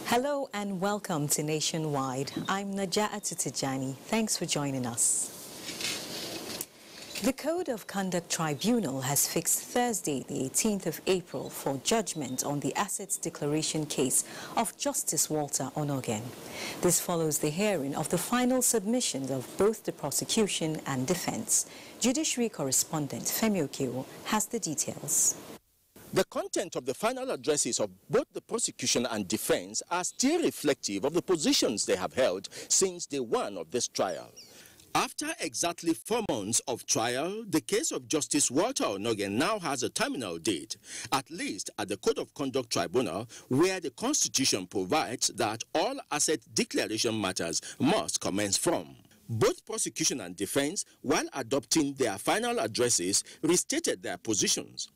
Hello and welcome to Nationwide. I'm Naja'at Tijani. Thanks for joining us. The Code of Conduct Tribunal has fixed Thursday, the 18th of April, for judgment on the Assets Declaration case of Justice Walter Onogen. This follows the hearing of the final submissions of both the prosecution and defense. Judiciary correspondent Femi Okewo has the details. The content of the final addresses of both the prosecution and defense are still reflective of the positions they have held since day one of this trial. After exactly 4 months of trial, the case of Justice Walter Onogen now has a terminal date, at least at the Code of Conduct Tribunal, where the Constitution provides that all asset declaration matters must commence from. Both prosecution and defense, while adopting their final addresses, restated their positions.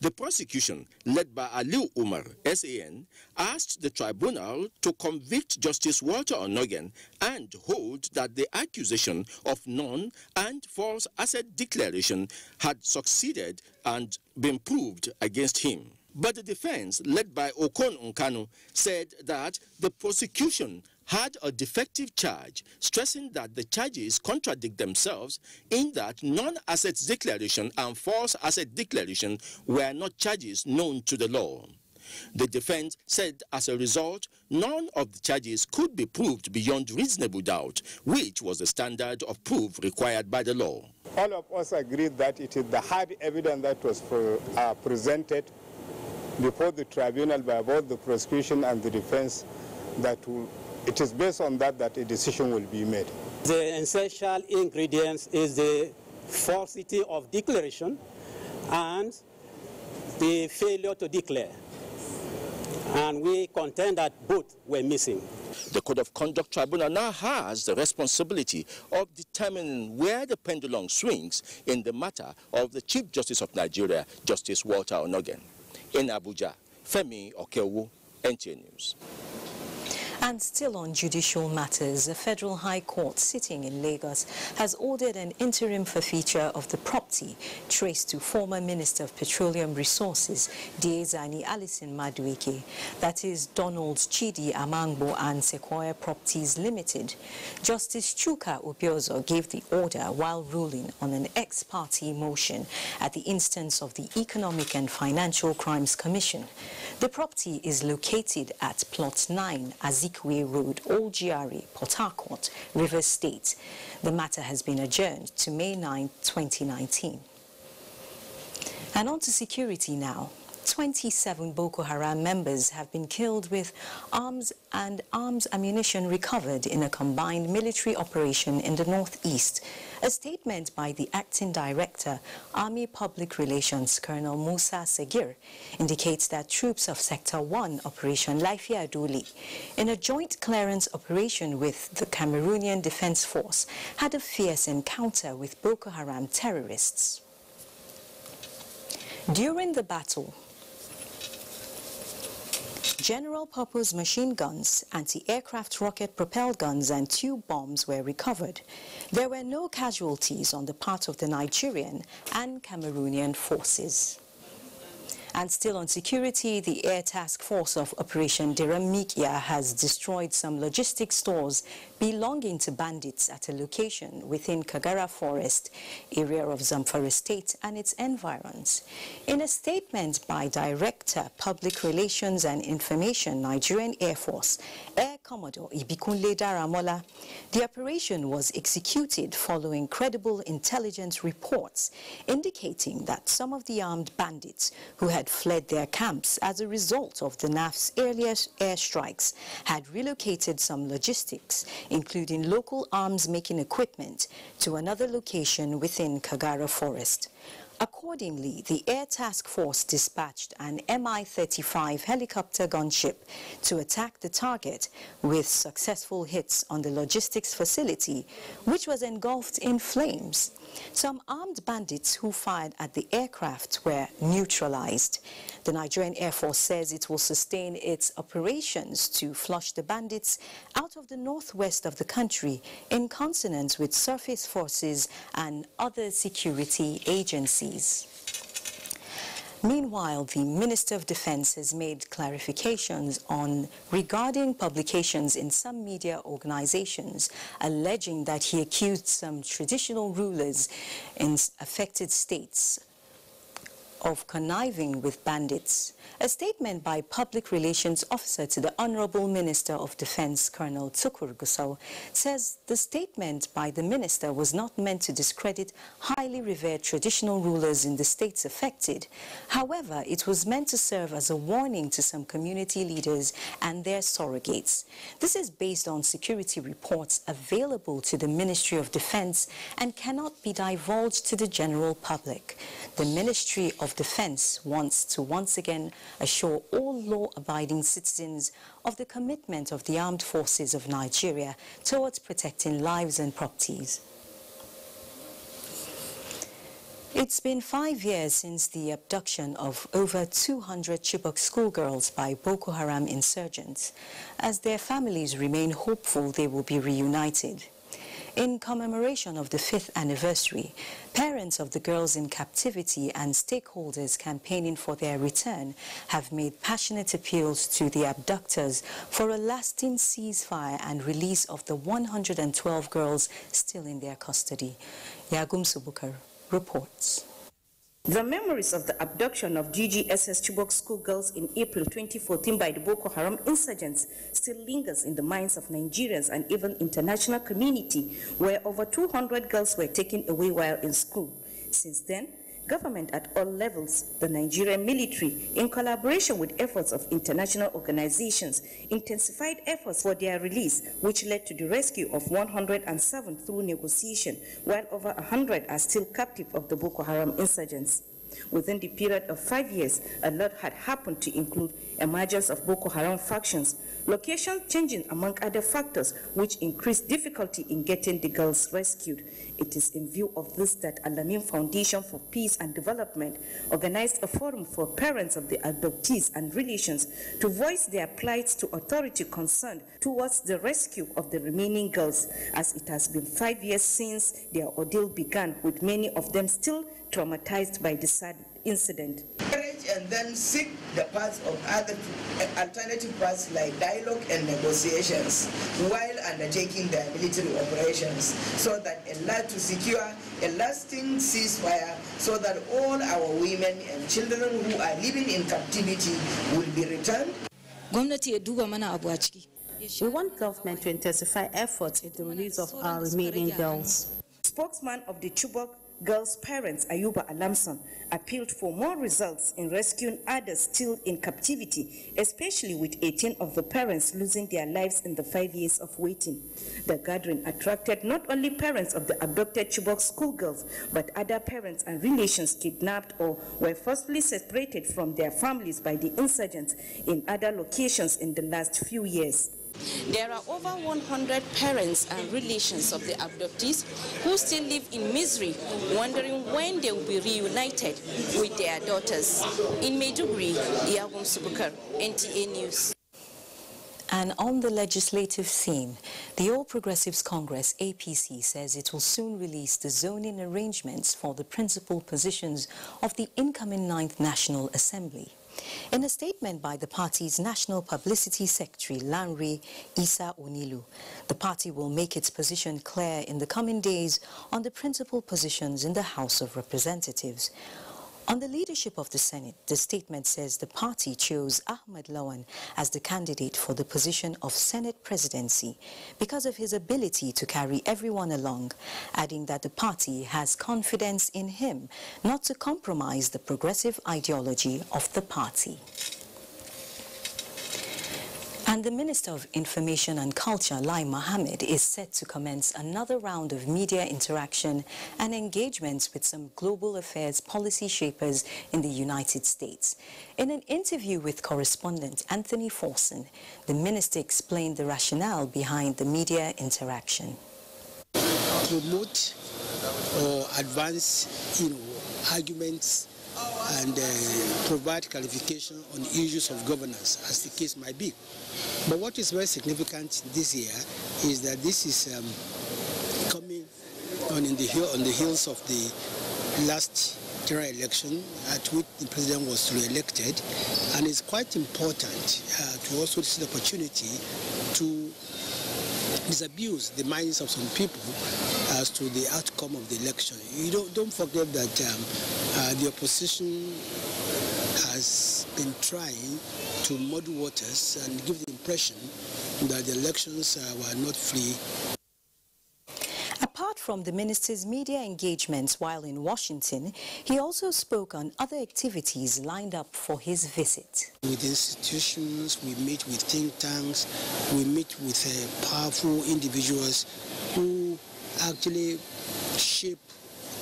The prosecution, led by Aliu Umar, SAN, asked the tribunal to convict Justice Walter Onogen and hold that the accusation of non- and false asset declaration had succeeded and been proved against him. But the defense, led by Okon Nkanu, said that the prosecution had a defective charge, stressing that the charges contradict themselves in that non-asset declaration and false asset declaration were not charges known to the law. The defense said as a result, none of the charges could be proved beyond reasonable doubt, which was the standard of proof required by the law. All of us agreed that it is the hard evidence that was presented before the tribunal by both the prosecution and the defense that it is based on that a decision will be made. The essential ingredients is the falsity of declaration and the failure to declare. And we contend that both were missing. The Code of Conduct Tribunal now has the responsibility of determining where the pendulum swings in the matter of the Chief Justice of Nigeria, Justice Walter Onogen. In Abuja, Femi Okewo, NTA News. And still on judicial matters, a federal high court sitting in Lagos has ordered an interim forfeiture of the property traced to former Minister of Petroleum Resources, Diezani Alison Madueke, that is Donald Chidi Amangbo and Sequoia Properties Limited. Justice Chuka Obiozo gave the order while ruling on an ex parte motion at the instance of the Economic and Financial Crimes Commission. The property is located at Plot 9, Azikwe Road, Old GRA, Port Harcourt, Rivers State. The matter has been adjourned to May 9, 2019. And on to security now. 27 Boko Haram members have been killed with arms and arms ammunition recovered in a combined military operation in the northeast. A statement by the acting director, Army Public Relations, Colonel Musa Segir, indicates that troops of Sector 1 Operation Laifia Aduli, in a joint clearance operation with the Cameroonian Defense Force, had a fierce encounter with Boko Haram terrorists. During the battle, general-purpose machine guns, anti-aircraft rocket-propelled guns and tube bombs were recovered. There were no casualties on the part of the Nigerian and Cameroonian forces. And still on security, the Air Task Force of Operation Diramikia has destroyed some logistics stores belonging to bandits at a location within Kagara Forest, area of Zamfara State and its environs. In a statement by Director, Public Relations and Information, Nigerian Air Force, Air Commodore Ibikunle Daramola, the operation was executed following credible intelligence reports indicating that some of the armed bandits who had fled their camps as a result of the NAF's earlier airstrikes had relocated some logistics, including local arms-making equipment, to another location within Kagara Forest. Accordingly, the Air Task Force dispatched an Mi-35 helicopter gunship to attack the target with successful hits on the logistics facility, which was engulfed in flames. Some armed bandits who fired at the aircraft were neutralized. The Nigerian Air Force says it will sustain its operations to flush the bandits out of the northwest of the country in consonance with surface forces and other security agencies. Meanwhile, the Minister of Defense has made clarifications regarding publications in some media organizations alleging that he accused some traditional rulers in affected states of conniving with bandits. A statement by Public Relations Officer to the Honorable Minister of Defense, Colonel Tukur Gusau, says the statement by the minister was not meant to discredit highly revered traditional rulers in the states affected. However, it was meant to serve as a warning to some community leaders and their surrogates. This is based on security reports available to the Ministry of Defense and cannot be divulged to the general public. The Ministry of Defense wants to once again assure all law-abiding citizens of the commitment of the armed forces of Nigeria towards protecting lives and properties. It's been 5 years since the abduction of over 200 Chibok schoolgirls by Boko Haram insurgents, as their families remain hopeful they will be reunited. In commemoration of the 5th anniversary, parents of the girls in captivity and stakeholders campaigning for their return have made passionate appeals to the abductors for a lasting ceasefire and release of the 112 girls still in their custody. Yagum Subukar reports. The memories of the abduction of GGSS Chibok schoolgirls in April 2014 by the Boko Haram insurgents still lingers in the minds of Nigerians and even international community, where over 200 girls were taken away while in school. Since then, government at all levels, the Nigerian military, in collaboration with efforts of international organizations, intensified efforts for their release, which led to the rescue of 107 through negotiation, while over 100 are still captive of the Boko Haram insurgents. Within the period of 5 years, a lot had happened, to include emergence of Boko Haram factions, location changing among other factors, which increased difficulty in getting the girls rescued. It is in view of this that Al-Amin Foundation for Peace and Development organized a forum for parents of the abductees and relations to voice their plights to authority concerned towards the rescue of the remaining girls, as it has been 5 years since their ordeal began, with many of them still traumatized by the sad incident. And then seek the paths of other alternative paths like dialogue and negotiations while undertaking their military operations, so that to secure a lasting ceasefire, so that all our women and children who are living in captivity will be returned. We want government to intensify efforts in the release of our remaining girls. Spokesman of the Chibok girls' parents, Ayuba Alamson, appealed for more results in rescuing others still in captivity, especially with 18 of the parents losing their lives in the 5 years of waiting. The gathering attracted not only parents of the abducted Chibok schoolgirls, but other parents and relations kidnapped or were forcibly separated from their families by the insurgents in other locations in the last few years. There are over 100 parents and relations of the abductees who still live in misery, wondering when they will be reunited with their daughters. In Maiduguri, Yagum Subukar, NTA News. And on the legislative scene, the All Progressives Congress, APC, says it will soon release the zoning arrangements for the principal positions of the incoming 9th National Assembly. In a statement by the party's National Publicity Secretary, Lanre Isa Onilu, the party will make its position clear in the coming days on the principal positions in the House of Representatives. On the leadership of the Senate, the statement says the party chose Ahmed Lawan as the candidate for the position of Senate presidency because of his ability to carry everyone along, adding that the party has confidence in him not to compromise the progressive ideology of the party. And the Minister of Information and Culture, Lai Mohammed, is set to commence another round of media interaction and engagements with some global affairs policy shapers in the United States. In an interview with correspondent Anthony Forson, the minister explained the rationale behind the media interaction. Promote or advance, arguments and provide clarification on issues of governance, as the case might be. But what is very significant this year is that this is coming on the heels of the last general election at which the president was re-elected, and it's quite important to also see the opportunity to disabuse the minds of some people as to the outcome of the election. You don't forget that the opposition has been trying to muddy waters and give the impression that the elections were not free. Apart from the minister's media engagements while in Washington, he also spoke on other activities lined up for his visit. With institutions, we meet with think tanks, we meet with powerful individuals who actually shape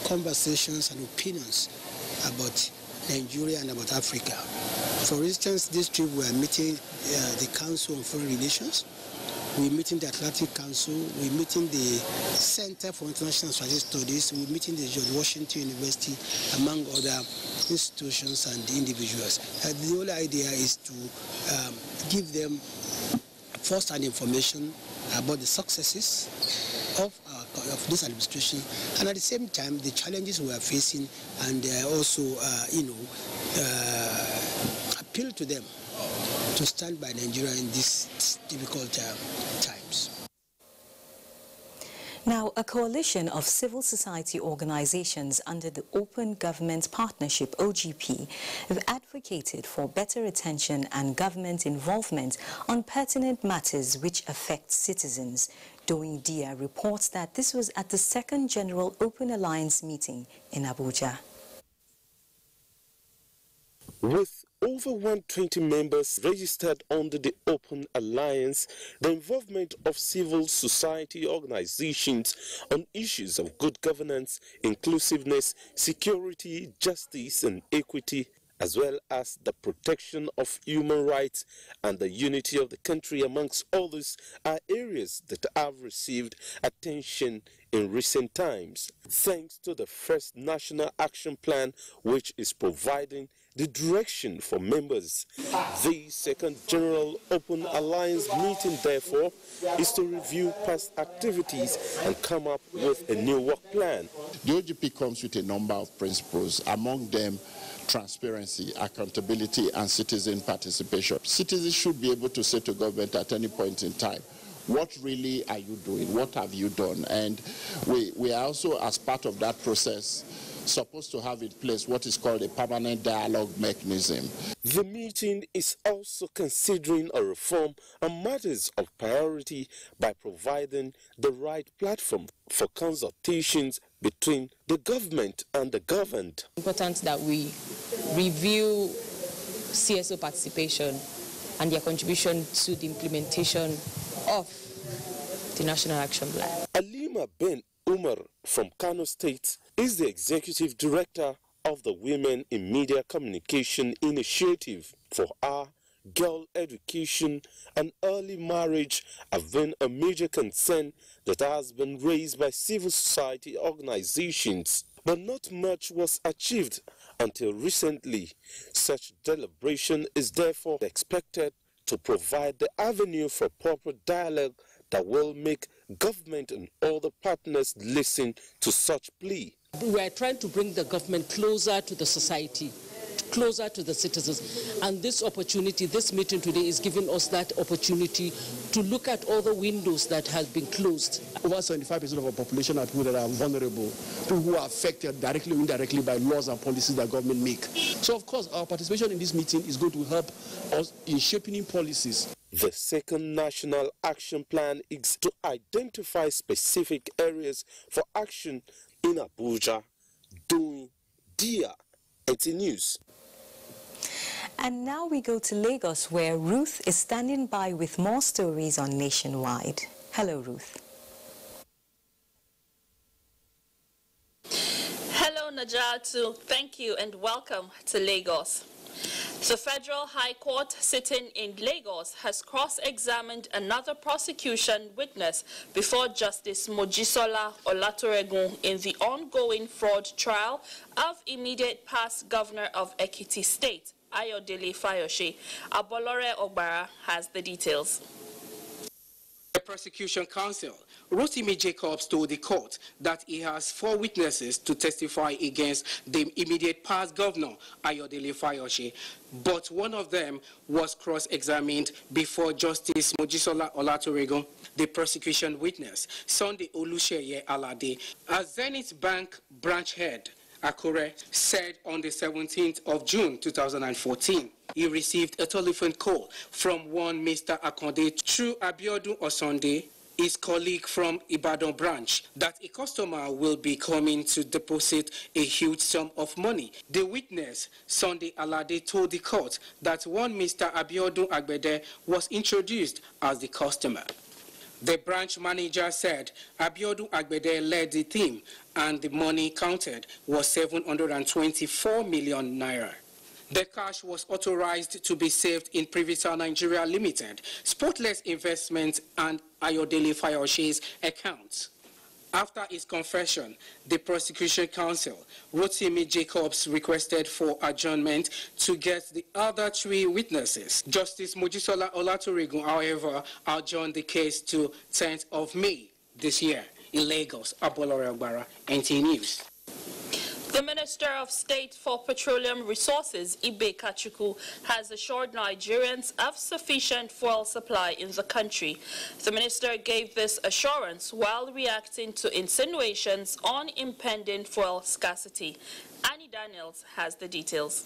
conversations and opinions about Nigeria and about Africa. For instance, this trip we are meeting the Council on Foreign Relations, we're meeting the Atlantic Council, we're meeting the Center for International Strategic Studies, we're meeting the George Washington University, among other institutions and individuals. The whole idea is to give them first-hand information about the successes of this administration, and at the same time the challenges we are facing, and also appeal to them to stand by Nigeria in these difficult times. Now, a coalition of civil society organizations under the Open Government Partnership, OGP, have advocated for better attention and government involvement on pertinent matters which affect citizens. Doing Dia reports that this was at the second General Open Alliance meeting in Abuja. With over 120 members registered under the Open Alliance, the involvement of civil society organizations on issues of good governance, inclusiveness, security, justice, and equity, as well as the protection of human rights and the unity of the country, amongst others, are areas that have received attention in recent times, thanks to the first National Action Plan, which is providing the direction for members. The second General Open Alliance meeting, therefore, is to review past activities and come up with a new work plan. The OGP comes with a number of principles, among them transparency, accountability, and citizen participation. Citizens should be able to say to government at any point in time, what really are you doing? What have you done? And we are also, as part of that process, supposed to have in place what is called a permanent dialogue mechanism. The meeting is also considering a reform on matters of priority by providing the right platform for consultations between the government and the governed. It's important that we review CSO participation and their contribution to the implementation of the National Action Plan. Alima Ben Umar from Kano State is the executive director of the Women in Media Communication Initiative. For her, girl education and early marriage have been a major concern that has been raised by civil society organizations. But not much was achieved until recently. Such deliberation is therefore expected to provide the avenue for proper dialogue that will make government and other partners listen to such plea. We are trying to bring the government closer to the society, closer to the citizens. And this opportunity, this meeting today is giving us that opportunity to look at all the windows that have been closed. Over 75% of our population are people that are vulnerable, people who are affected directly or indirectly by laws and policies that government make. So, of course, our participation in this meeting is going to help us in shaping policies. The second National Action Plan is to identify specific areas for action in Abuja. Doing Dia, 18 News. And now we go to Lagos, where Ruth is standing by with more stories on Nationwide. Hello, Ruth. Hello, Najatu. Thank you and welcome to Lagos. The Federal High Court sitting in Lagos has cross-examined another prosecution witness before Justice Mojisola Olatoregun in the ongoing fraud trial of immediate past governor of Ekiti State, Ayodele Fayose. Abolore Ogbara has the details. The Prosecution Counsel, Rotimi Jacobs, told the court that he has 4 witnesses to testify against the immediate past governor, Ayodele Fayose, but one of them was cross-examined before Justice Mojisola Olatoregun. The prosecution witness, Sunday Oluseye Alade, a Zenith Bank branch head, Akure, said on the 17th of June 2014, he received a telephone call from one Mr. Akonde through Abiodun Osonde, his colleague from Ibadan branch, that a customer will be coming to deposit a huge sum of money. The witness, Sunday Alade, told the court that one Mr. Abiodun Agbede was introduced as the customer. The branch manager said Abiodun Agbede led the team and the money counted was 724 million naira. The cash was authorized to be saved in Privital Nigeria Limited, Spotless Investments and Ayodele Fayose's accounts. After his confession, the prosecution counsel, Rotimi Jacobs, requested for adjournment to get the other 3 witnesses. Justice Mojisola Olatoregun, however, adjourned the case to 10th of May this year in Lagos. Abolore Ogbara, NT News. The Minister of State for Petroleum Resources, Ibe Kachukwu, has assured Nigerians of sufficient fuel supply in the country. The minister gave this assurance while reacting to insinuations on impending fuel scarcity. Annie Daniels has the details.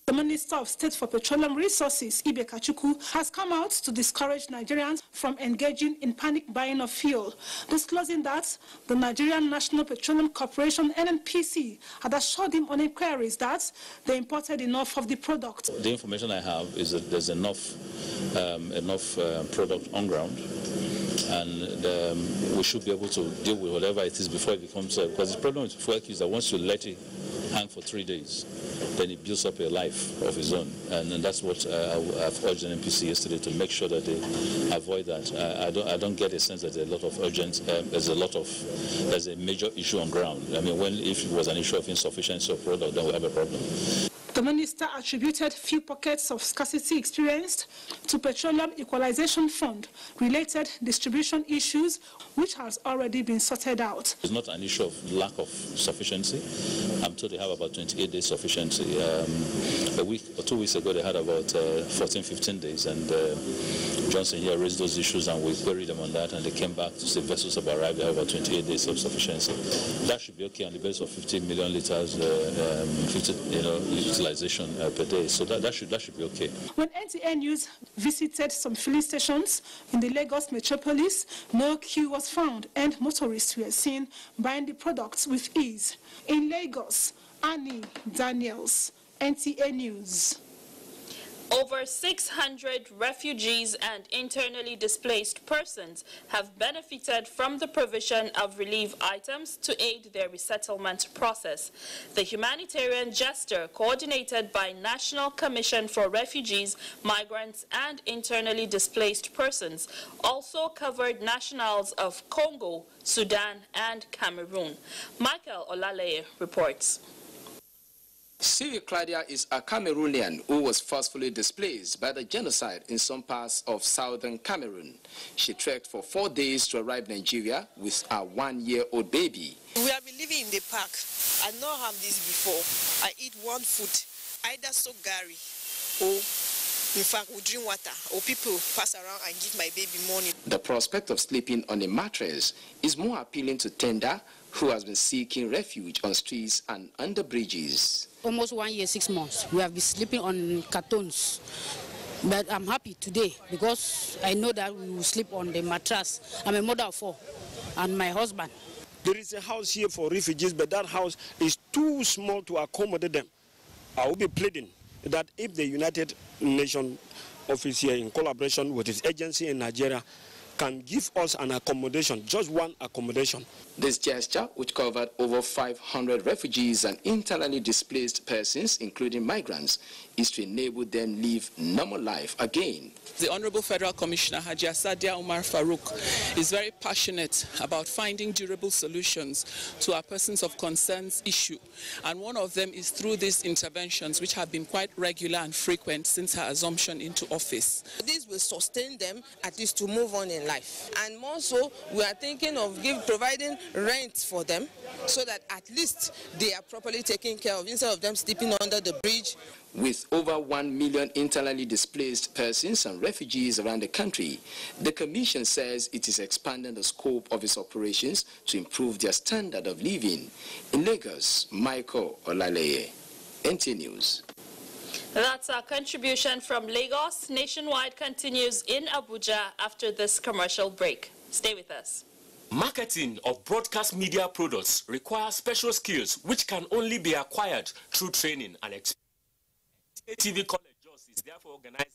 The Minister of State for Petroleum Resources, Ibe Kachukwu, has come out to discourage Nigerians from engaging in panic buying of fuel, disclosing that the Nigerian National Petroleum Corporation, NNPC, had assured him on inquiries that they imported enough of the product. The information I have is that there's enough product on ground, and we should be able to deal with whatever it is before it becomes, because the problem with fuel is that once you let it hang for 3 days, then it builds up a life of its own, and that's what I've urged the NPC yesterday, to make sure that they avoid that. I don't get a sense that there's a lot of there's a major issue on ground. I mean, if it was an issue of insufficiency of product, then we have a problem. The minister attributed few pockets of scarcity experienced to Petroleum Equalization Fund related distribution issues, which has already been sorted out. It's not an issue of lack of sufficiency. I'm told they have about 28 days sufficiency. A week or 2 weeks ago, they had about 14, 15 days, and Johnson here raised those issues, and we queried them on that, and they came back to say vessels have arrived, they have about 28 days of sufficiency. That should be okay on the basis of 15 million liters, utilization per day, so that should be okay. When NTA News visited some filling stations in the Lagos metropolis, no queue was found, and motorists were seen buying the products with ease. In Lagos, Annie Daniels, NTA News. Over 600 refugees and internally displaced persons have benefited from the provision of relief items to aid their resettlement process. The humanitarian gesture, coordinated by National Commission for Refugees, Migrants, and Internally Displaced Persons, also covered nationals of Congo, Sudan, and Cameroon. Michael Olaleye reports. Sylvie Claudia is a Cameroonian who was forcefully displaced by the genocide in some parts of southern Cameroon. She trekked for 4 days to arrive in Nigeria with a 1-year-old baby. We have been living in the park. I not have this before. I eat one food, either soak gari or, in fact, we drink water, or people pass around and give my baby money. The prospect of sleeping on a mattress is more appealing to Tenda, who has been seeking refuge on streets and under bridges. Almost 1 year, 6 months. We have been sleeping on cartons. But I'm happy today because I know that we will sleep on the mattress. I'm a mother of 4 and my husband. There is a house here for refugees, but that house is too small to accommodate them. I will be pleading that if the United Nations office here, in collaboration with its agency in Nigeria, can give us an accommodation, just one accommodation. This gesture, which covered over 500 refugees and internally displaced persons, including migrants, is to enable them live normal life again. The Honorable Federal Commissioner Hajia Sadia Umar Farouk is very passionate about finding durable solutions to our persons of concerns issue. And one of them is through these interventions, which have been quite regular and frequent since her assumption into office. This will sustain them at least to move on in life. life. And more so, we are thinking of providing rent for them so that at least they are properly taken care of instead of them sleeping under the bridge. With over 1 million internally displaced persons and refugees around the country, the Commission says it is expanding the scope of its operations to improve their standard of living. In Lagos, Michael Olaleye, NTA News. That's our contribution from Lagos. Nationwide continues in Abuja after this commercial break. Stay with us. Marketing of broadcast media products requires special skills which can only be acquired through training and experience. TV College Jos is therefore organizing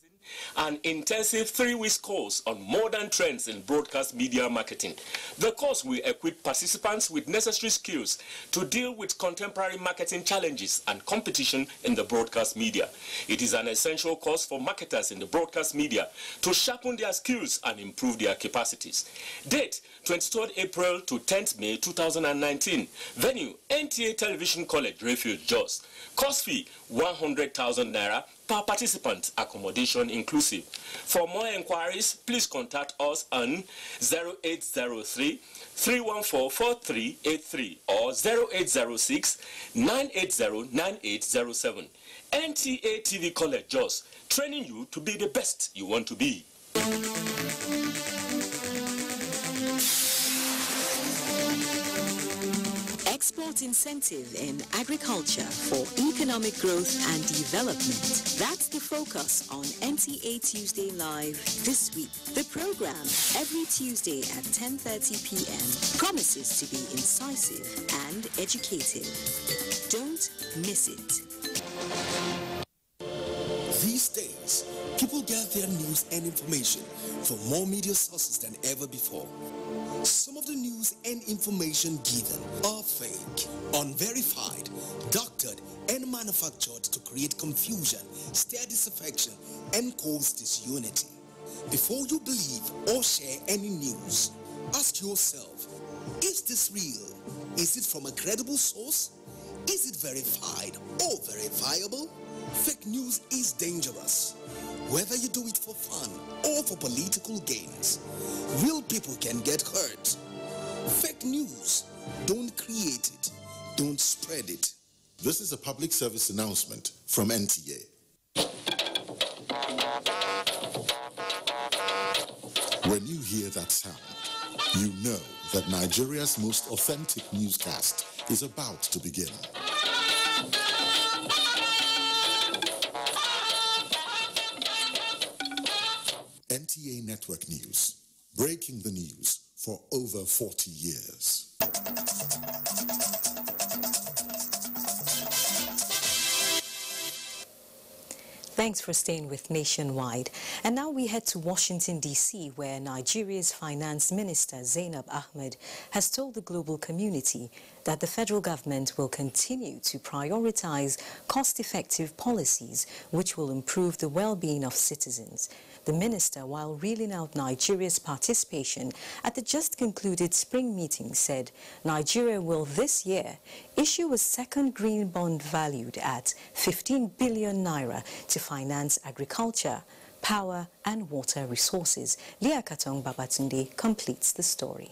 an intensive 3-week course on modern trends in broadcast media marketing. The course will equip participants with necessary skills to deal with contemporary marketing challenges and competition in the broadcast media. It is an essential course for marketers in the broadcast media to sharpen their skills and improve their capacities. Date, 23rd April to 10th May 2019. Venue, NTA Television College, Refuge, Jos. Course fee, 100,000 naira per participant, accommodation inclusive. For more inquiries, please contact us on 0803 314 4383 or 0806 980 9807. NTA TV College Jos, training you to be the best you want to be. Export incentive in agriculture for economic growth and development. That's the focus on NTA Tuesday Live this week. The program, every Tuesday at 10:30 p.m., promises to be incisive and educative. Don't miss it. These days, people get their news and information from more media sources than ever before. Some of the news and information given are fake, unverified, doctored, and manufactured to create confusion, stir disaffection, and cause disunity. Before you believe or share any news, ask yourself, is this real? Is it from a credible source? Is it verified or verifiable? Fake news is dangerous. Whether you do it for fun or for political gains, real people can get hurt. Fake news, don't create it, don't spread it. This is a public service announcement from NTA. When you hear that sound, you know that Nigeria's most authentic newscast is about to begin. NTA Network News, breaking the news for over 40 years. Thanks for staying with Nationwide. And now we head to Washington, D.C., where Nigeria's Finance Minister Zainab Ahmed has told the global community that the federal government will continue to prioritize cost-effective policies which will improve the well-being of citizens. The minister, while reeling out Nigeria's participation at the just concluded spring meeting, said Nigeria will this year issue a second green bond valued at 15 billion naira to finance agriculture, power and water resources. Leah Katong Babatunde completes the story.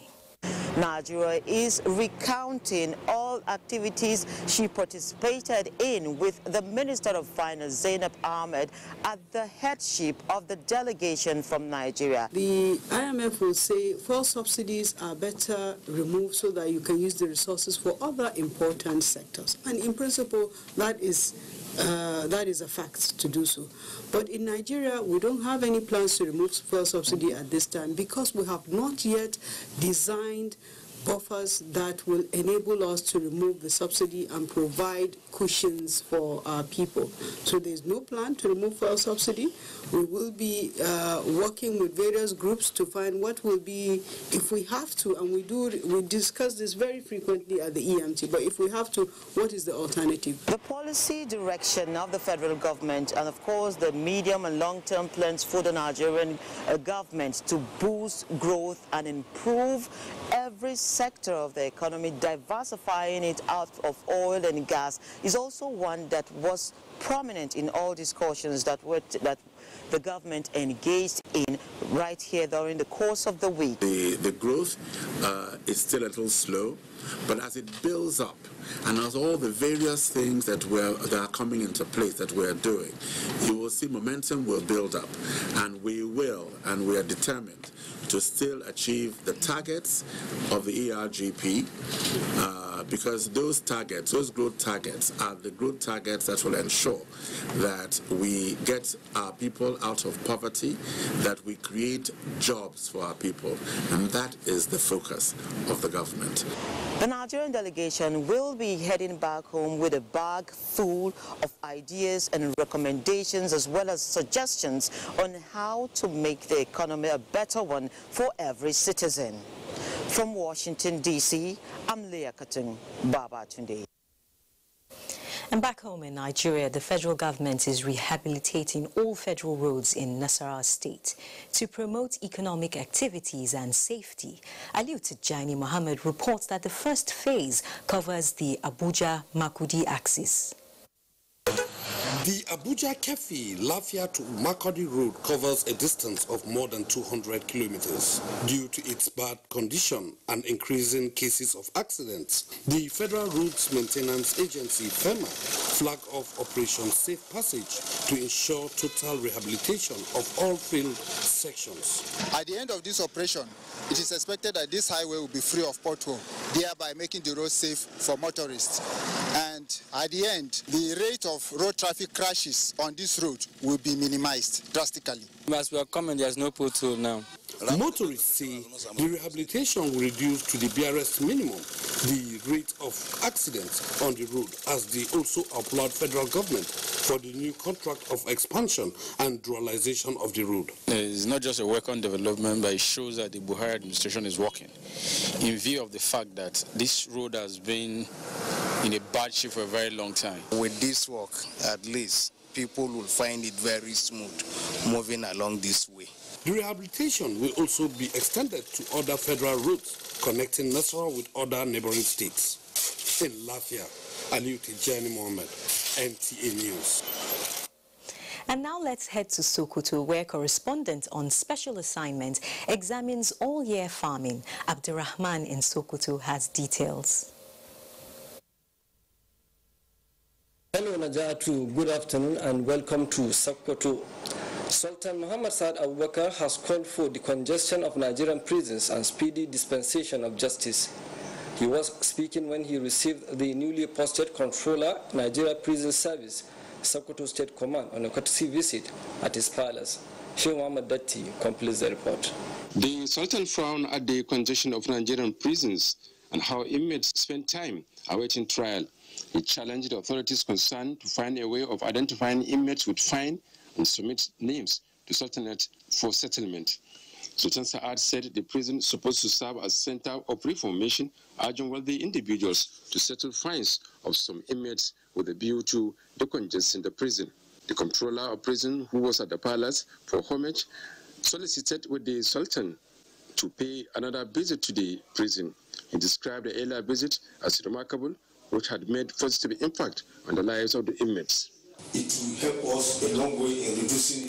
Nigeria is recounting all activities she participated in with the Minister of Finance, Zainab Ahmed, at the headship of the delegation from Nigeria. The IMF will say fuel subsidies are better removed so that you can use the resources for other important sectors. And in principle, that is a fact to do so. But in Nigeria, we don't have any plans to remove fuel subsidy at this time because we have not yet designed buffers that will enable us to remove the subsidy and provide cushions for our people. So there's no plan to remove fuel subsidy. We will be working with various groups to find what will be, if we have to, and we discuss this very frequently at the EMT, but if we have to, what is the alternative? The policy direction of the federal government and of course the medium and long-term plans for the Nigerian government to boost growth and improve every sector of the economy, diversifying it out of oil and gas, is also one that was prominent in all discussions that the government engaged in right here during the course of the week. The growth is still a little slow, but as it builds up, and as all the various things that are coming into place that we're doing, you will see momentum will build up, and we are determined to still achieve the targets of the ERGP, because those growth targets are the growth targets that will ensure that we get our people out of poverty, that we create jobs for our people, and that is the focus of the government. The Nigerian delegation will be heading back home with a bag full of ideas and recommendations, as well as suggestions on how to make the economy a better one for every citizen. From Washington, D.C., I'm Leah Katun, Babatunde. And back home in Nigeria, the federal government is rehabilitating all federal roads in Nasarawa State to promote economic activities and safety. Aliu Tijani Mohammed reports that the first phase covers the Abuja-Makudi axis. The Abuja-Kefi Lafia to Makodi Road covers a distance of more than 200 kilometers. Due to its bad condition and increasing cases of accidents, the Federal Roads Maintenance Agency, FEMA, flagged off Operation Safe Passage to ensure total rehabilitation of all failed sections. At the end of this operation, it is expected that this highway will be free of pothole, thereby making the road safe for motorists. And at the end, the rate of road traffic crashes on this road will be minimized drastically. As we are coming, there's no pothole now. Motorists say the rehabilitation will reduce to the barest minimum the rate of accidents on the road, as they also applaud federal government for the new contract of expansion and dualization of the road. It's not just a welcome development, but it shows that the Buhari administration is working in view of the fact that this road has been in a bad shape for a very long time. With this work, at least, people will find it very smooth moving along this way. The rehabilitation will also be extended to other federal routes connecting Nasarawa with other neighboring states. In Lafia, Aliu Tijani Mohammed, NTA News. And now let's head to Sokoto, where correspondent on special assignment examines all-year farming. Abdurrahman in Sokoto has details. Hello Najatu, good afternoon and welcome to Sokoto. Sultan Muhammad Saad Abubakar has called for the congestion of Nigerian prisons and speedy dispensation of justice. He was speaking when he received the newly posted Controller, Nigeria Prison Service, Sokoto State Command, on a courtesy visit at his palace. Sheikh Muhammad Datti completes the report. The Sultan frowned at the congestion of Nigerian prisons and how inmates spend time awaiting trial. He challenged the authorities concerned to find a way of identifying inmates with fine and submit names to Sultanate for settlement. Sultan Saad said the prison is supposed to serve as center of reformation, urging wealthy individuals to settle fines of some inmates with a view to decongesting the prison. The controller of prison, who was at the palace for homage, solicited with the Sultan to pay another visit to the prison. He described the earlier visit as remarkable, which had made positive impact on the lives of the inmates. It will help us a long way in reducing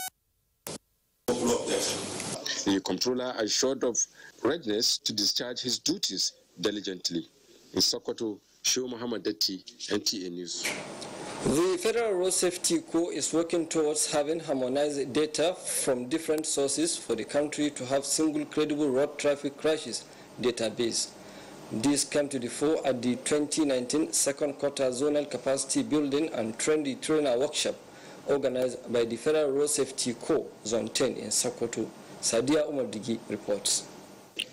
the number of deaths. The controller assured of readiness to discharge his duties diligently. In Sokoto, Sheikh Muhammad Datti, NTA News. The Federal Road Safety Corps is working towards having harmonized data from different sources for the country to have single credible road traffic crashes database. This came to the fore at the 2019 second quarter zonal capacity building and trendy trainer workshop organized by the Federal Road Safety Corps, Zone 10 in Sokoto. Sadia Umardigi reports.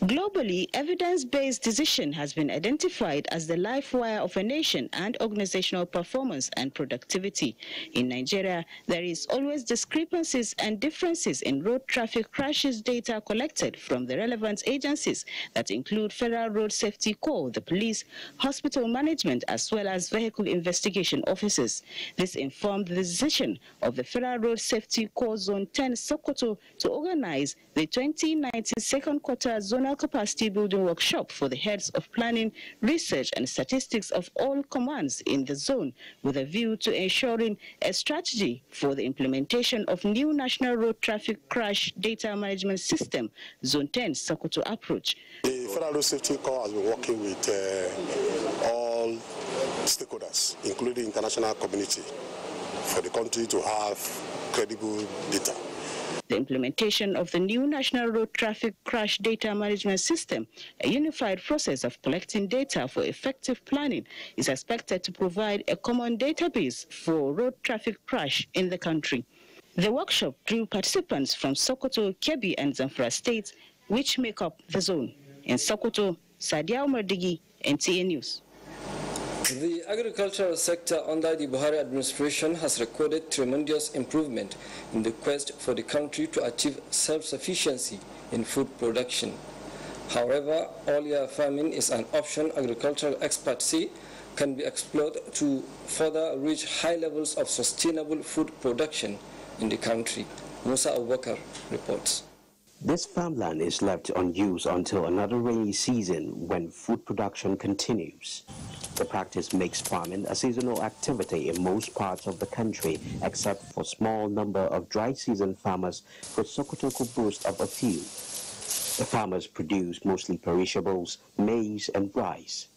Globally, evidence-based decision has been identified as the life wire of a nation and organizational performance and productivity. In Nigeria, there is always discrepancies and differences in road traffic crashes data collected from the relevant agencies that include Federal Road Safety Corps, the police, hospital management, as well as vehicle investigation officers. This informed the decision of the Federal Road Safety Corps Zone 10 Sokoto to organize the 2019 second quarter zonal capacity building workshop for the heads of planning, research and statistics of all commands in the zone, with a view to ensuring a strategy for the implementation of new National Road Traffic Crash Data Management System, Zone 10 Sokoto approach. The Federal Road Safety Corps has been working with all stakeholders, including the international community, for the country to have credible data. The implementation of the new National Road Traffic Crash Data Management System, a unified process of collecting data for effective planning, is expected to provide a common database for road traffic crash in the country. The workshop drew participants from Sokoto, Kebbi and Zamfara states, which make up the zone. In Sokoto, Sadia Umardigi, NTA News. The agricultural sector under the Buhari administration has recorded tremendous improvement in the quest for the country to achieve self-sufficiency in food production. However, all-year farming is an option agricultural experts say can be explored to further reach high levels of sustainable food production in the country. Musa Abubakar reports. This farmland is left unused until another rainy season when food production continues. The practice makes farming a seasonal activity in most parts of the country, except for a small number of dry season farmers, but Sokoto could boast of a few. The farmers produce mostly perishables, maize and rice.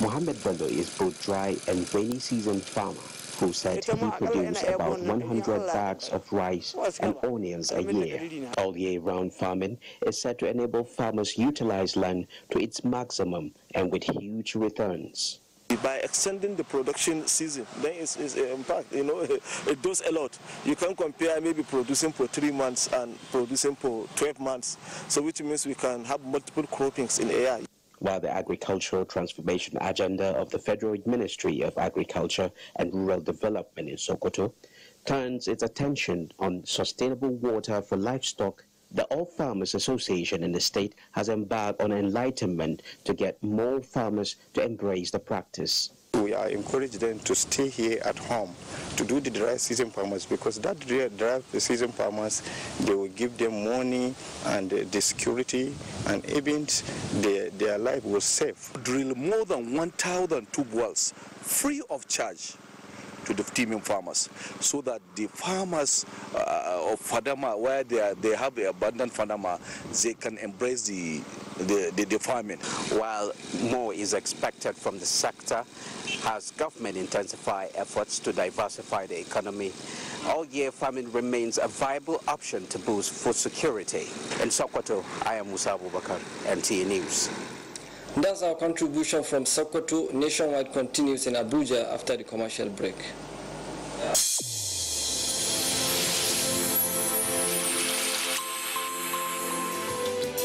Mohammed Bello is both dry and rainy season farmer, who said he produced about 100 bags of rice and onions a year. All year-round farming is said to enable farmers utilize land to its maximum and with huge returns. By extending the production season, then it's in fact, it does a lot. You can compare maybe producing for 3 months and producing for 12 months, so which means we can have multiple croppings in a year. While the agricultural transformation agenda of the Federal Ministry of Agriculture and Rural Development in Sokoto turns its attention on sustainable water for livestock, the All Farmers Association in the state has embarked on enlightenment to get more farmers to embrace the practice. We are encouraging them to stay here at home to do the dry season farmers, because that dry season farmers, they will give them money and the security, and even their life was safe. Drill more than 1,000 tube wells free of charge to the teeming farmers, so that the farmers of Fadama, where they have the abundant Fadama, they can embrace the farming. While more is expected from the sector, as government intensify efforts to diversify the economy, all-year farming remains a viable option to boost food security. In Sokoto, I am Musa Abubakar, NTA News. That's our contribution from Sokoto. Nationwide continues in Abuja after the commercial break.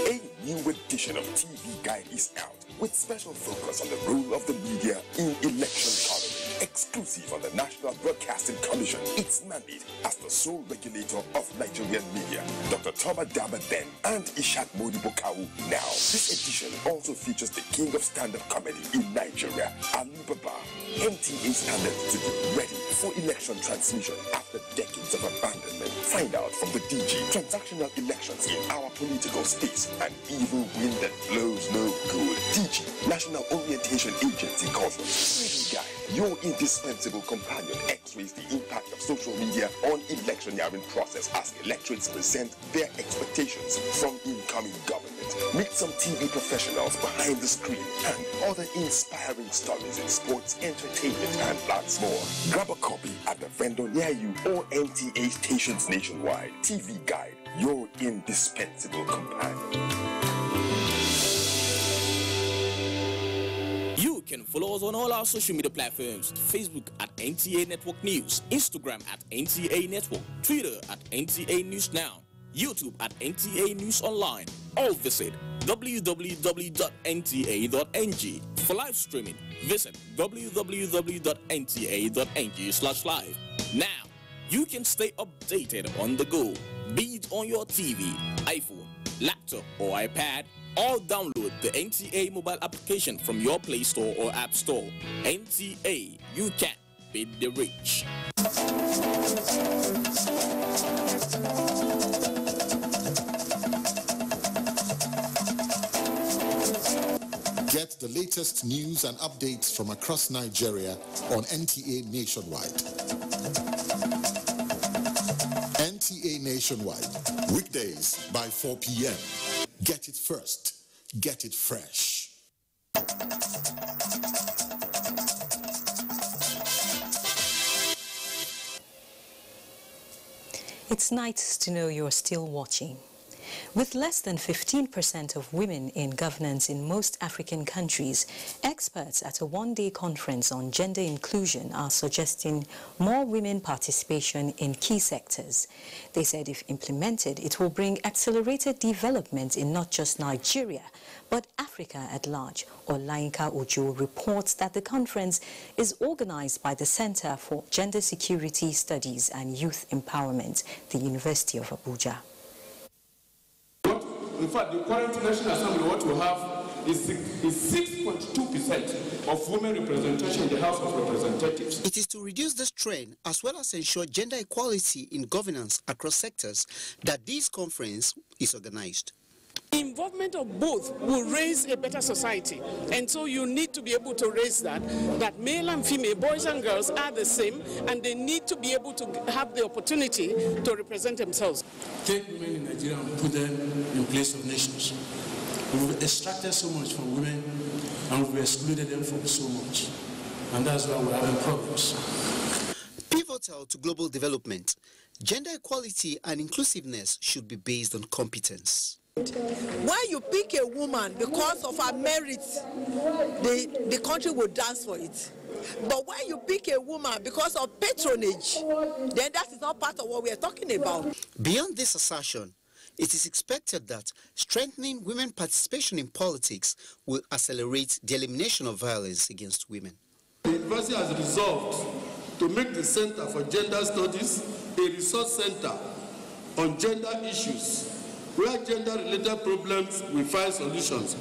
A new edition of TV Guide is out, with special focus on the role of the media in election coverage. Exclusive on the National Broadcasting Commission, its mandate as the sole regulator of Nigerian media, Dr. Toba Daba Ben and Ishak Modibo Kawu. Now, this edition also features the king of stand-up comedy in Nigeria, Ali Baba. NTA standards to be ready for election transmission after decades of abandonment. Find out from the DG transactional elections in our political space, an evil wind that blows no good. DG, National Orientation Agency caution. TV Guide, your indispensable companion, x-rays the impact of social media on electioneering process as electorates present their expectations from incoming government. Meet some TV professionals behind the screen and other inspiring stories in sports, entertainment, and lots more. Grab a copy at the vendor near you or NTA stations nationwide. TV Guide, your indispensable companion. You can follow us on all our social media platforms: Facebook at NTA Network News, Instagram at NTA Network, Twitter at NTA News Now, YouTube at NTA News Online, or visit www.nta.ng. For live streaming, visit www.nta.ng/live. Now, you can stay updated on the go, be it on your TV, iPhone, laptop, or iPad, or download the NTA mobile application from your Play Store or App Store. NTA, you can beat the rich. Get the latest news and updates from across Nigeria on NTA Nationwide. NTA Nationwide, weekdays by 4 p.m. Get it first, get it fresh. It's nice to know you're still watching. With less than 15% of women in governance in most African countries, experts at a one-day conference on gender inclusion are suggesting more women participation in key sectors. They said if implemented, it will bring accelerated development in not just Nigeria, but Africa at large. Olayinka Ojo reports that the conference is organized by the Center for Gender Security Studies and Youth Empowerment, the University of Abuja. In fact, the current National Assembly, what we have is 6.2% of women representation in the House of Representatives. It is to reduce this trend as well as ensure gender equality in governance across sectors that this conference is organized. Involvement of both will raise a better society, and so you need to be able to raise that male and female, boys and girls are the same, and they need to be able to have the opportunity to represent themselves. Take women in Nigeria and put them in place of nations. We've extracted so much from women and we've excluded them from so much, and that's why we're having problems. Pivotal to global development, gender equality and inclusiveness should be based on competence. When you pick a woman because of her merits, the country will dance for it. But when you pick a woman because of patronage, then that is not part of what we are talking about. Beyond this assertion, it is expected that strengthening women participation in politics will accelerate the elimination of violence against women. The university has resolved to make the Center for Gender Studies a resource center on gender issues, where gender-related problems will find solutions.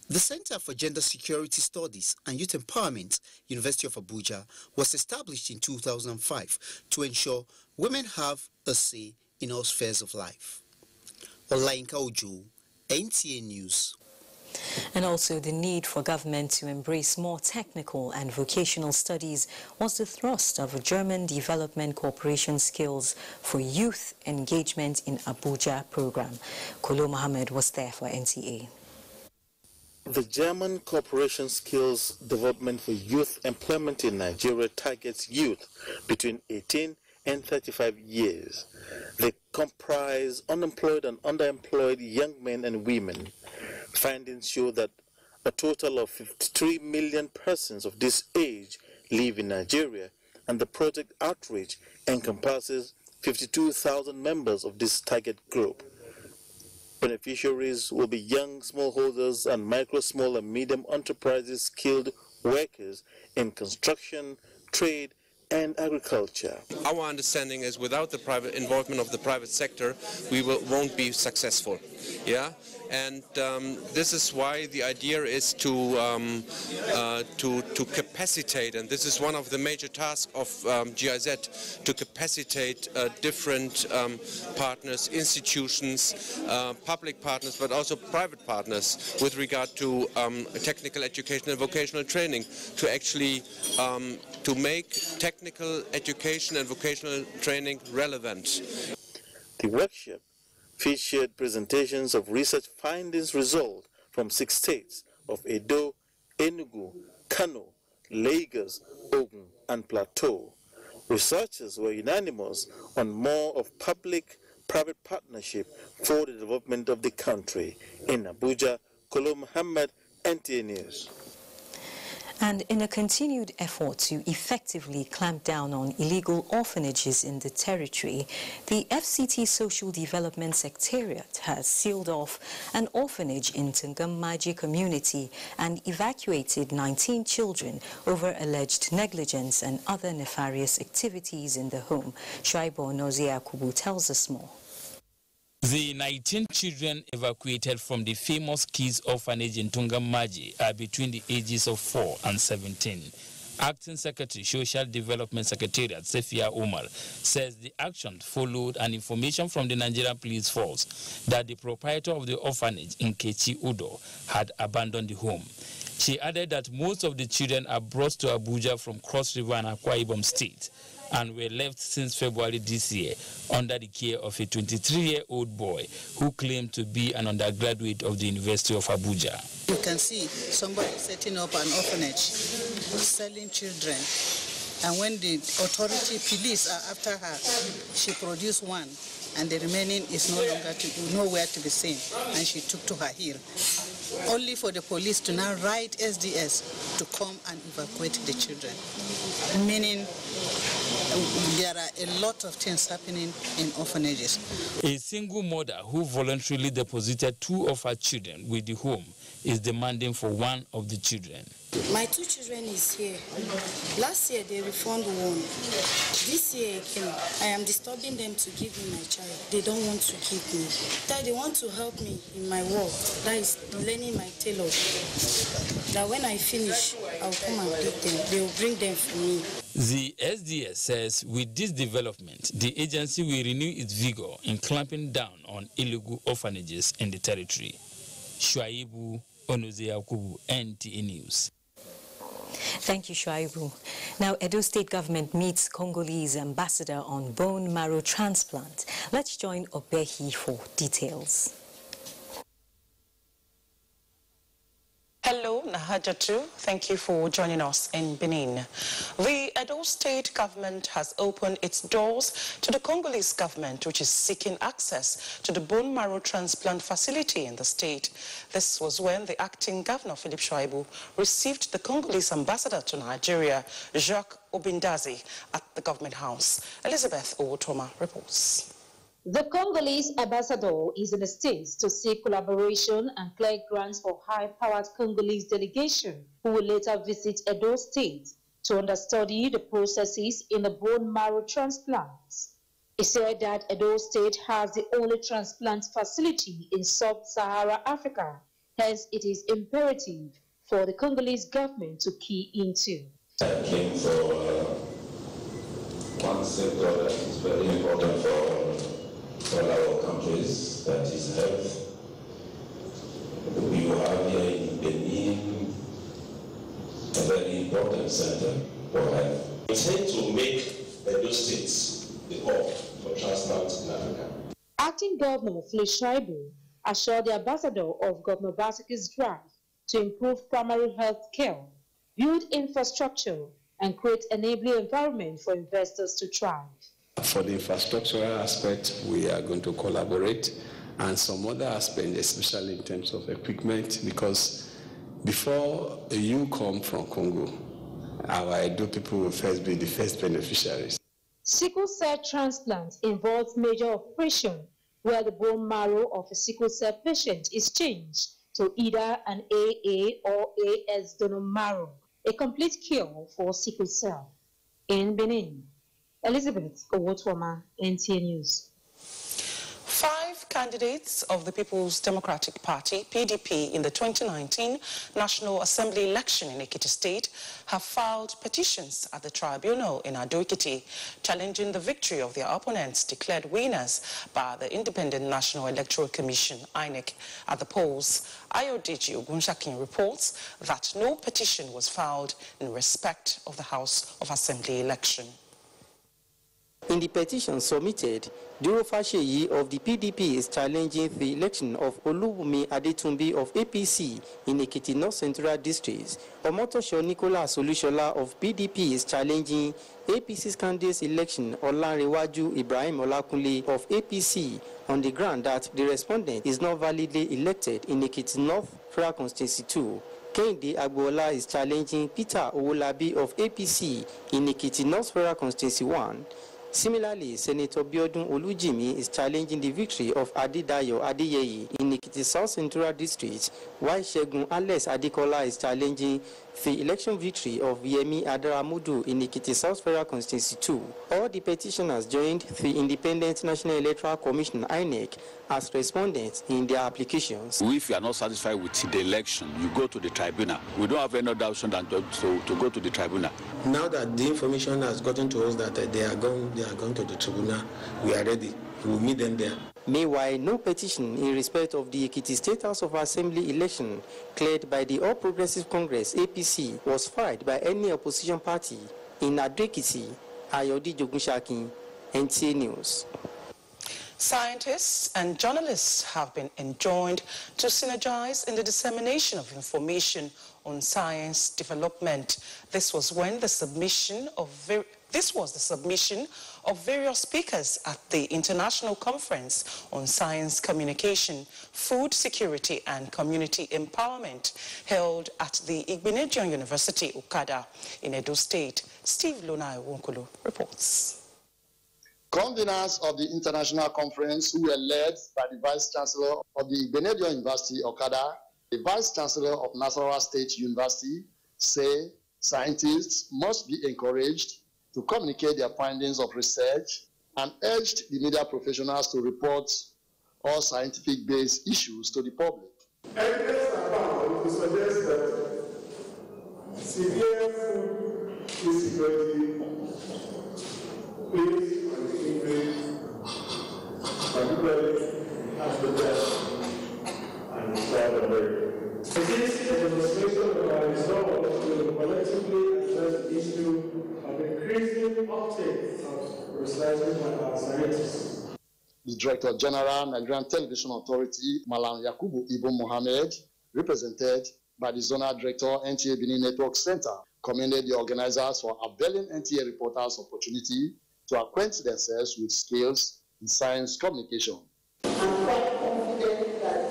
The Center for Gender Security Studies and Youth Empowerment, University of Abuja, was established in 2005 to ensure women have a say in all spheres of life. Olayinka Ojo, NTA News. And also the need for government to embrace more technical and vocational studies was the thrust of a German Development Corporation Skills for Youth Engagement in Abuja program. Kolo Mohammed was there for NTA. The German Corporation Skills Development for Youth Employment in Nigeria targets youth between 18 and 35 years. They comprise unemployed and underemployed young men and women. Findings show that a total of 53 million persons of this age live in Nigeria, and the project outreach encompasses 52,000 members of this target group. Beneficiaries will be young smallholders and micro, small, and medium enterprises, skilled workers in construction, trade, and agriculture. Our understanding is without the private involvement of the private sector, we won't be successful. Yeah. And this is why the idea is to capacitate, and this is one of the major tasks of GIZ, to capacitate different partners, institutions, public partners, but also private partners with regard to technical education and vocational training, to actually to make technical education and vocational training relevant. The workshop featured presentations of research findings result from 6 states of Edo, Enugu, Kano, Lagos, Ogun, and Plateau. Researchers were unanimous on more of public-private partnership for the development of the country. In Abuja, Kolo Mohammed, NTA News. And in a continued effort to effectively clamp down on illegal orphanages in the territory, the FCT Social Development Secretariat has sealed off an orphanage in Tungammaji community and evacuated 19 children over alleged negligence and other nefarious activities in the home. Shuaibu Nozia Kubu tells us more. The 19 children evacuated from the famous Kids Orphanage in Tungammaji are between the ages of 4 and 17 Acting Secretary, Social Development Secretariat, Sefia Umar, says the action followed an information from the Nigerian Police Force that the proprietor of the orphanage in Kechi Udo had abandoned the home. She added that most of the children are brought to Abuja from Cross River and Akwa Ibom State and were left since February this year under the care of a 23-year-old boy who claimed to be an undergraduate of the University of Abuja. You can see somebody setting up an orphanage, selling children, and when the authority police are after her, she produced one, and the remaining is no longer nowhere to be seen, and she took to her heel, only for the police to now write SDS to come and evacuate the children, meaning there are a lot of things happening in orphanages. A single mother who voluntarily deposited 2 of her children with the home is demanding for one of the children. My 2 children is here. Last year they reformed one. This year again, I am disturbing them to give me my child. They don't want to give me. They want to help me in my work, that is learning my tailor. That when I finish, I'll come and pick them. They will bring them for me. The SDS says with this development, the agency will renew its vigor in clamping down on illegal orphanages in the territory. Shuaibu Onuzeyakubu, NTA News. Thank you, Shuaibu. Now, Edo State government meets Congolese ambassador on bone marrow transplant. Let's join Obehi for details. Hello, Nahajatu. Thank you for joining us in Benin. The Edo State government has opened its doors to the Congolese government, which is seeking access to the bone marrow transplant facility in the state. This was when the acting governor, Philip Shuaibu, received the Congolese ambassador to Nigeria, Jacques Obindazi, at the government house. Elizabeth Owotoma reports. The Congolese ambassador is in the States to seek collaboration and clear grants for high-powered Congolese delegation who will later visit Edo State to understudy the processes in the bone marrow transplants. He said that Edo State has the only transplant facility in sub-Sahara Africa, hence it is imperative for the Congolese government to key into. I came for one sector that is very important for all our countries, that is health. We have here in Benin a very important center for health. We intend to make Edo States the hub for transplant in Africa. Acting Governor Philip Shuaibu assured the ambassador of Governor Basiki's drive to improve primary health care, build infrastructure, and create an enabling environment for investors to thrive. For the infrastructural aspect, we are going to collaborate, and some other aspects, especially in terms of equipment, because before you come from Congo, our Edo people will first be the first beneficiaries. Sickle cell transplant involves major operation where the bone marrow of a sickle cell patient is changed to either an AA or AS donor marrow, a complete cure for sickle cell. In Benin, Elizabeth Owotoma, NTA News. 5 candidates of the People's Democratic Party, PDP, in the 2019 National Assembly election in Ekiti State have filed petitions at the tribunal in Ado-Ekiti, challenging the victory of their opponents declared winners by the Independent National Electoral Commission, INEC, at the polls. Ayodeji Ogunshakin reports that no petition was filed in respect of the House of Assembly election. In the petition submitted, Duro Fasheyi of the PDP is challenging the election of Olubumi Adetumbi of APC in Ekiti North Central District. Omotosho Nicholas Olushola of PDP is challenging APC's candidate's election Olanrewaju Ibrahim Olakunle of APC on the ground that the respondent is not validly elected in Ekiti North Federal Constituency 2. Kehinde Agboola is challenging Peter Owolabi of APC in Ekiti North Federal Constituency 1. Similarly, Senator Biodun Olujimi is challenging the victory of Adedayo Adeyeye in Ekiti South Central District, while Segun Alex Adekola is challenging the election victory of Yemi Adaramudu in Ekiti South Federal Constituency 2, all the petitioners joined the Independent National Electoral Commission (INEC) as respondents in their applications. If you are not satisfied with the election, you go to the tribunal. We don't have any other option than to go to the tribunal. Now that the information has gotten to us that they are going to the tribunal, we are ready. We will meet them there. Meanwhile, no petition in respect of the Ekiti State House of Assembly election cleared by the All Progressive Congress (APC) was filed by any opposition party in Ado-Ekiti. Ayodi Jogunshaki, NTA News. Scientists and journalists have been enjoined to synergize in the dissemination of information on science development. This was the submission of various speakers at the International Conference on Science Communication, Food Security and Community Empowerment held at the Igbinedion University, Okada in Edo State. Steve Lonai Wonkolo reports. Conveners of the international conference, who were led by the Vice Chancellor of the Igbinedion University, Okada, the Vice Chancellor of Nasarawa State University, say scientists must be encouraged to communicate their findings of research and urged the media professionals to report all scientific-based issues to the public. Evidence abound to suggest that severe food insecurity plays on the increase, particularly in Africa and South America. This is a demonstration of our resolve to collectively address the issue of increasing uptake of research by our scientists. The Director General, Nigerian Television Authority, Malam Yakubu Ibn Mohammed, represented by the Zonal Director, NTA Benin Network Center, commended the organizers for availing NTA reporters opportunity to acquaint themselves with skills in science communication. I'm quite confident that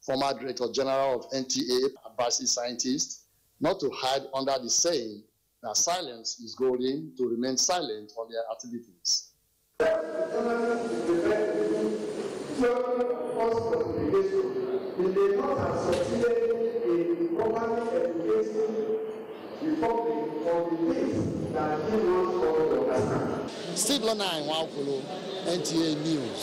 Former Director General of NTA advised scientists not to hide under the saying that silence is golden, to remain silent on their activities. They may not have succeeded in properly educating the public on the things that he wants us to understand. Steve Lonai Wankolo, NTA News.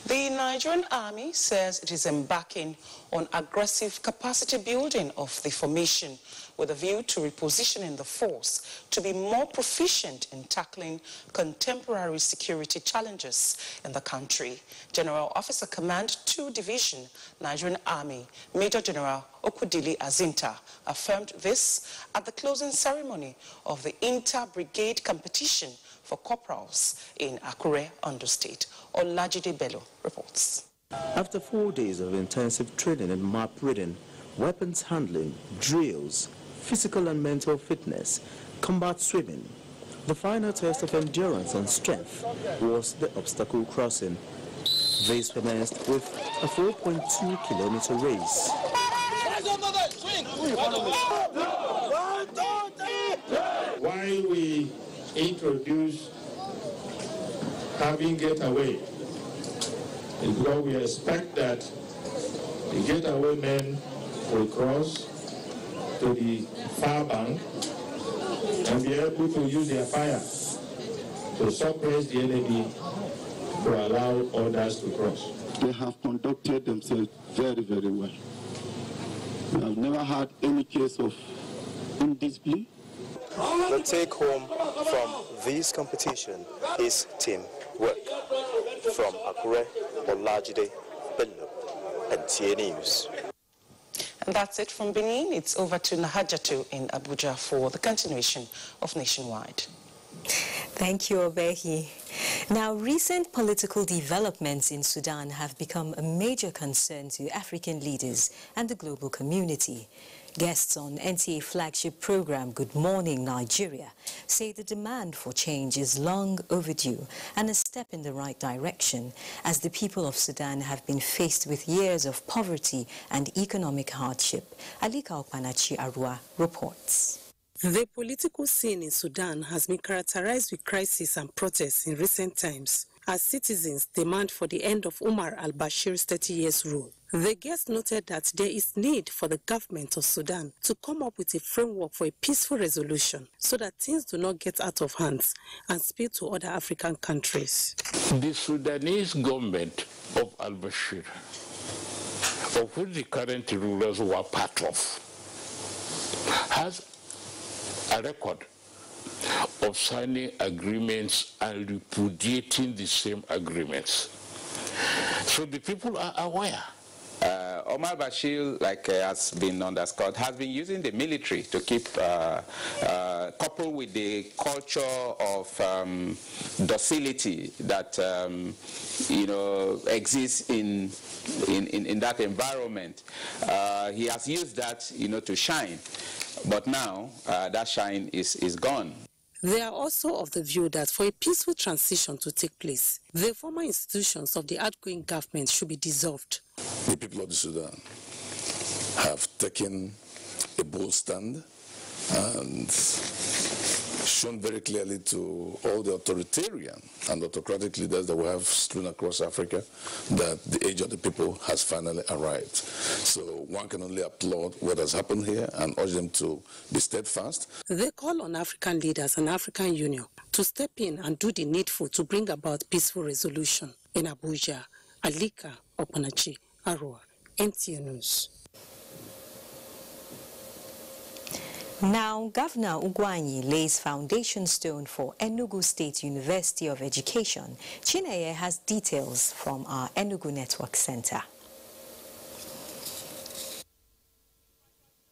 The Nigerian Army says it is embarking on aggressive capacity building of the formation with a view to repositioning the force to be more proficient in tackling contemporary security challenges in the country. General Officer Command 2 Division, Nigerian Army, Major General Okudili Azinta affirmed this at the closing ceremony of the inter-brigade competition for corporals in Akure, Ondo State. Olajide Bello reports. After 4 days of intensive training in map reading, weapons handling, drills, physical and mental fitness, combat swimming, the final test of endurance and strength was the obstacle crossing. This commenced with a 4.2-kilometer race. Why we introduce having getaway is because we expect that the getaway men will cross to the far bank and be able to use their fire to suppress the enemy to allow others to cross. They have conducted themselves very, very well. We have never had any case of indiscipline. The take-home from this competition is teamwork. From Akure, Olajide Bello, NTA News. And that's it from Benin. It's over to Nahajatu in Abuja for the continuation of Nationwide. Thank you, Obehi. Now, recent political developments in Sudan have become a major concern to African leaders and the global community. Guests on NTA flagship program Good Morning Nigeria say the demand for change is long overdue and a step in the right direction, as the people of Sudan have been faced with years of poverty and economic hardship. Alika Okpanachi Arua reports. The political scene in Sudan has been characterized with crisis and protests in recent times as citizens demand for the end of Omar al-Bashir's 30 years rule. The guest noted that there is need for the government of Sudan to come up with a framework for a peaceful resolution so that things do not get out of hand and spill to other African countries. The Sudanese government of al-Bashir, of which the current rulers were part of, has a record of signing agreements and repudiating the same agreements. So the people are aware. Omar Bashir, like has been underscored, has been using the military to keep, coupled with the culture of docility that exists in that environment. He has used that, to shine, but now that shine is gone. They are also of the view that for a peaceful transition to take place, the former institutions of the outgoing government should be dissolved. The people of the Sudan have taken a bold stand and shown very clearly to all the authoritarian and autocratic leaders that we have strewn across Africa that the age of the people has finally arrived. So one can only applaud what has happened here and urge them to be steadfast. They call on African leaders and African Union to step in and do the needful to bring about peaceful resolution. In Abuja, Alika Oponachi, Arua, NTA News. Now, Governor Ugwanyi lays foundation stone for Enugu State University of Education. Chineye has details from our Enugu Network Center.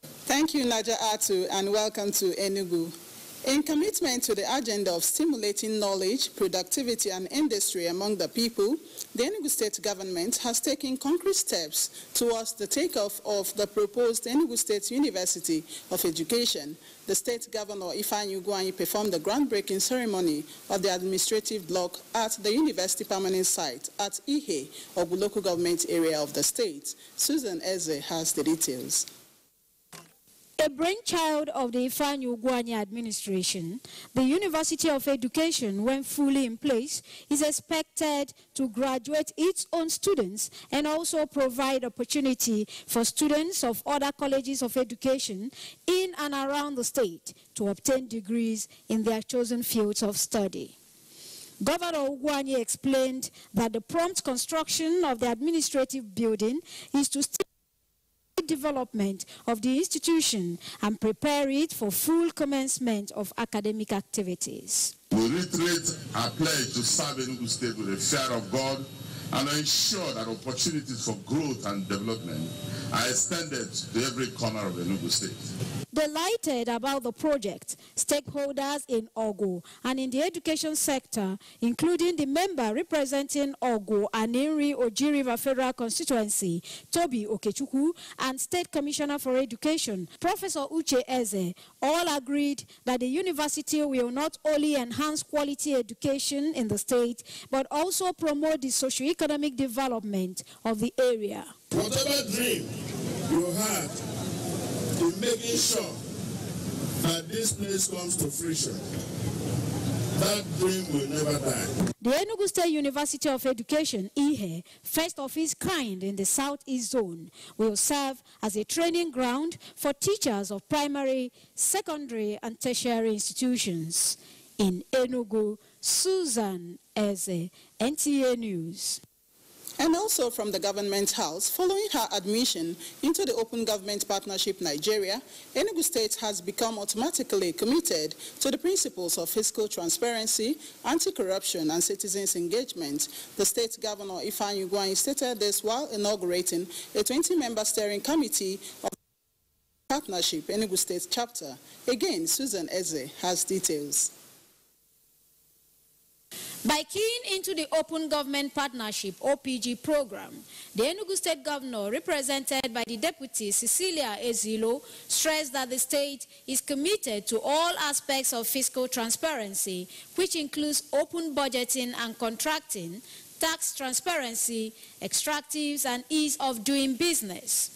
Thank you, Naja Atu, and welcome to Enugu. In commitment to the agenda of stimulating knowledge, productivity, and industry among the people, the Enugu State government has taken concrete steps towards the takeoff of the proposed Enugu State University of Education. The state governor, Ifeanyi Ugwanyi, performed the groundbreaking ceremony of the administrative block at the university permanent site at Ihe, Ogu local government area of the state. Susan Eze has the details. A brainchild of the Ifeanyi Ugwanyi administration, the University of Education, when fully in place, is expected to graduate its own students and also provide opportunity for students of other colleges of education in and around the state to obtain degrees in their chosen fields of study. Governor Ugwanyi explained that the prompt construction of the administrative building is to development of the institution and prepare it for full commencement of academic activities. We reiterate our pledge to serve Enugu State with the fear of God and ensure that opportunities for growth and development are extended to every corner of Enugu State. Delighted about the project, stakeholders in Ogu and in the education sector, including the member representing Ogu and Inri Oji River Federal Constituency, Toby Okechukwu, and State Commissioner for Education, Professor Uche Eze, all agreed that the university will not only enhance quality education in the state, but also promote the socio-economic development of the area. Whatever dream you had in making sure that this place comes to fruition, that dream will never die. The Enugu State University of Education, IHE, first of its kind in the Southeast Zone, will serve as a training ground for teachers of primary, secondary, and tertiary institutions. In Enugu, Susan Eze, NTA News. And also from the government house, following her admission into the Open Government Partnership Nigeria, Enugu State has become automatically committed to the principles of fiscal transparency, anti-corruption, and citizens' engagement. The state governor, Ifeanyi Ugwanyi, stated this while inaugurating a 20-member steering committee of the Partnership Enugu State chapter. Again, Susan Eze has details. By keying into the Open Government Partnership OPG program, the Enugu State Governor, represented by the Deputy Cecilia Ezilo, stressed that the state is committed to all aspects of fiscal transparency, which includes open budgeting and contracting, tax transparency, extractives, and ease of doing business.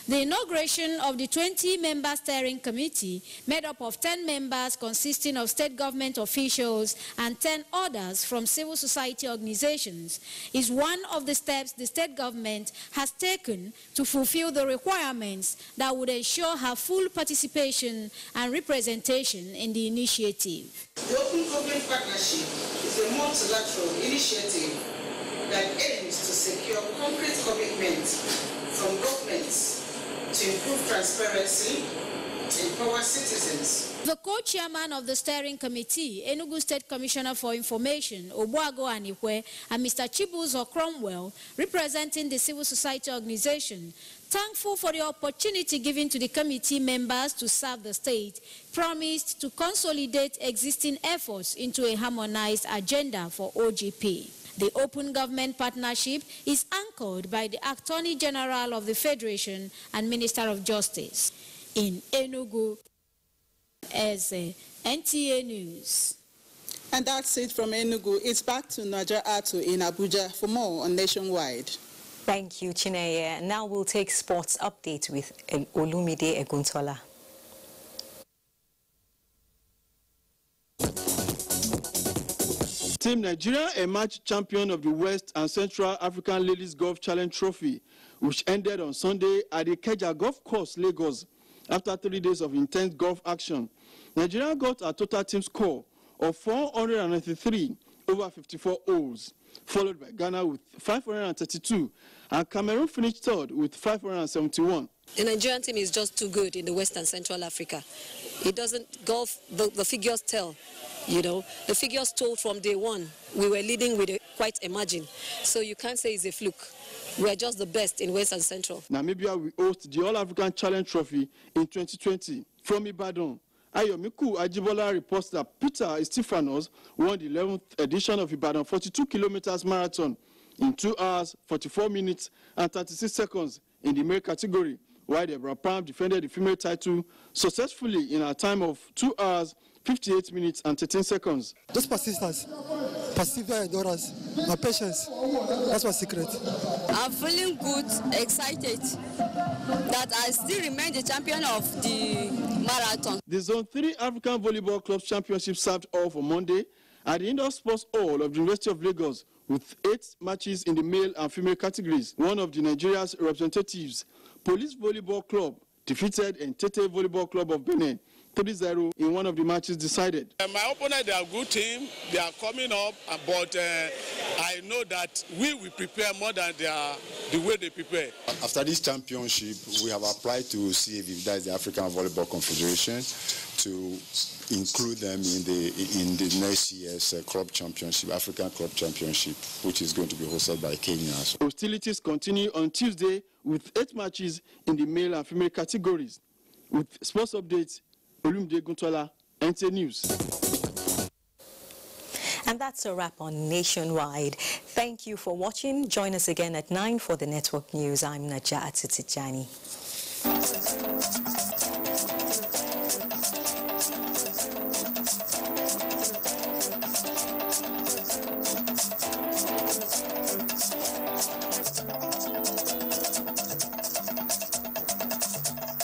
The inauguration of the 20-member steering committee, made up of 10 members consisting of state government officials and 10 others from civil society organizations, is one of the steps the state government has taken to fulfill the requirements that would ensure her full participation and representation in the initiative. The Open Government Partnership is a multilateral initiative that aims to secure concrete commitments from governments to improve transparency, empower citizens. The co-chairman of the steering committee, Enugu State Commissioner for Information, Obuago Anikwe, and Mr. Chibuzo Cromwell, representing the civil society organization, thankful for the opportunity given to the committee members to serve the state, promised to consolidate existing efforts into a harmonized agenda for OGP. The Open Government Partnership is anchored by the Attorney General of the Federation and Minister of Justice. In Enugu, as NTA News. And that's it from Enugu. It's back to Naja Ato in Abuja for more on Nationwide. Thank you, Chineye. Now we'll take sports update with Olumide Eguntola. Team Nigeria emerged champion of the West and Central African Ladies Golf Challenge Trophy, which ended on Sunday at the Ikeja Golf Course, Lagos. After 3 days of intense golf action, Nigeria got a total team score of 493 over 54 holes, followed by Ghana with 532, and Cameroon finished third with 571. The Nigerian team is just too good in the West and Central Africa. It doesn't golf, the figures tell. You know, the figures told from day one. We were leading with quite a margin. So you can't say it's a fluke. We're just the best in West and Central. Namibia will host the All-African Challenge Trophy in 2020. From Ibadan, Ayomiku Ajibola reports that Peter Estefanos won the 11th edition of Ibadan 42 kilometers marathon in 2 hours, 44 minutes and 36 seconds in the male category, while Deborah Palm defended the female title successfully in a time of 2 hours, 58 minutes and 13 seconds. Just persistence, persevere endurance, and patience. That's my secret. I'm feeling good, excited that I still remain the champion of the marathon. The Zone 3 African Volleyball Club Championship served off on Monday at the Indoor Sports Hall of the University of Lagos with 8 matches in the male and female categories. One of the Nigeria's representatives, Police Volleyball Club, defeated Entete Volleyball Club of Benin 3-0 in one of the matches decided. My opponent, they are a good team. They are coming up, but I know that we will prepare more than the way they prepare. After this championship, we have applied to CAV, that is the African Volleyball Confederation, to include them in the next year's club championship, African Club Championship, which is going to be hosted by Kenya. Hostilities continue on Tuesday with 8 matches in the male and female categories. With sports updates, Olumide Eguntola, NTA News. And that's a wrap on Nationwide. Thank you for watching. Join us again at 9 for the Network News. I'm Najat Tijani.